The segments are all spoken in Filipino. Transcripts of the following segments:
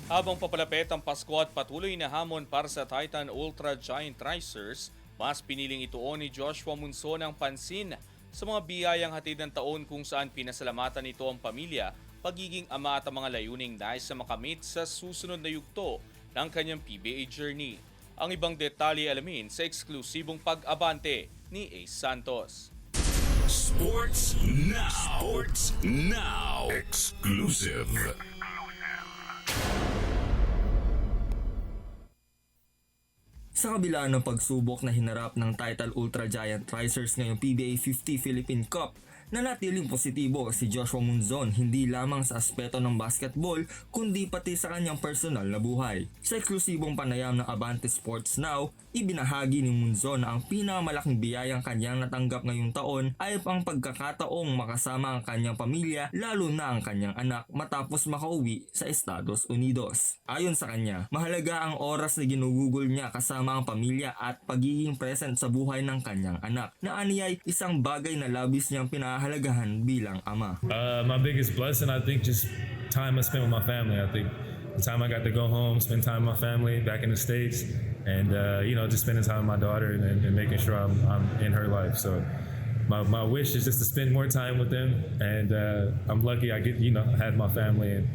Habang papalapit ang Pasko at patuloy na hamon para sa Titan Ultra Giant Racers, mas piniling ituon ni Joshua Munson ang pansin sa mga biyayang hatid ng taon kung saan pinasalamatan nito ang pamilya, pagiging ama at ang mga layuning nais na makamit sa susunod na yugto ng kanyang PBA journey. Ang ibang detalye alamin sa eksklusibong pag-abante ni Ace Santos. Sports Now. Sports Now. Exclusive. Sa kabila ng pagsubok na hinarap ng Titan Ultra Giant Racers ngayong PBA 50 Philippine Cup, nanatiling positibo si Joshua Munzon hindi lamang sa aspeto ng basketball kundi pati sa kanyang personal na buhay. Sa eksklusibong panayam ng Abante Sports Now, ibinahagi ni Munzon na ang pinakamalaking biyayang kanyang natanggap ngayong taon ay ang pagkakataong makasama ang kanyang pamilya lalo na ang kanyang anak matapos makauwi sa Estados Unidos. Ayon sa kanya, mahalaga ang oras na ginugugol niya kasama ang pamilya at pagiging present sa buhay ng kanyang anak na aniyay isang bagay na labis niyang pinahalagahan bilang ama. My biggest blessing, I think, just time I spent with my family. I think the time I got to go home, spend time with my family back in the States, and just spending time with my daughter and making sure I'm in her life. So my wish is just to spend more time with them, and I'm lucky I get have my family and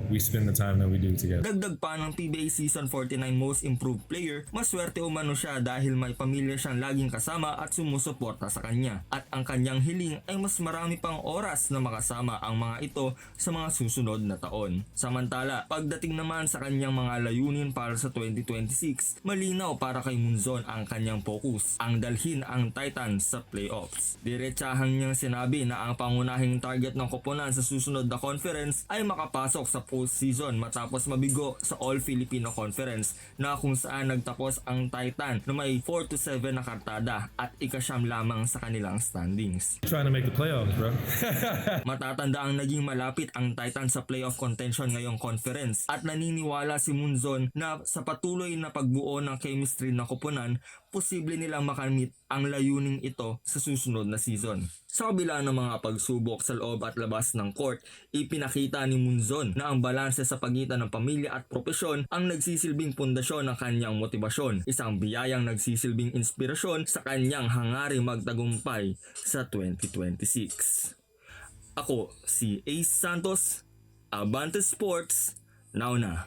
we spend the time that we do together. Dagdag pa ng PBA Season 49 Most Improved Player, maswerte umano siya dahil may pamilya siyang laging kasama at sumusuporta sa kanya. At ang kanyang hiling ay mas marami pang oras na makasama ang mga ito sa mga susunod na taon. Samantala, pagdating naman sa kanyang mga layunin para sa 2026, malinaw para kay Munzon ang kanyang focus, ang dalhin ang Titans sa playoffs. Diretsahan niyang sinabi na ang pangunahing target ng koponan sa susunod na conference ay makapasok sa postseason matapos mabigo sa All-Filipino Conference na kung saan nagtapos ang Titan na may 4-7 na kartada at ikasyam lamang sa kanilang standings. Trying to make the playoffs, bro. Matatanda ang naging malapit ang Titan sa playoff contention ngayong conference at naniniwala si Munzon na sa patuloy na pagbuo ng chemistry ng koponan, posible nilang makamit ang layuning ito sa susunod na season. Sa kabila ng mga pagsubok sa loob at labas ng court, ipinakita ni Munzon na ang balanse sa pagitan ng pamilya at propesyon ang nagsisilbing pundasyon ng kanyang motibasyon, isang biyayang nagsisilbing inspirasyon sa kanyang hangaring magtagumpay sa 2026. Ako si Ace Santos, Abante Sports, now na.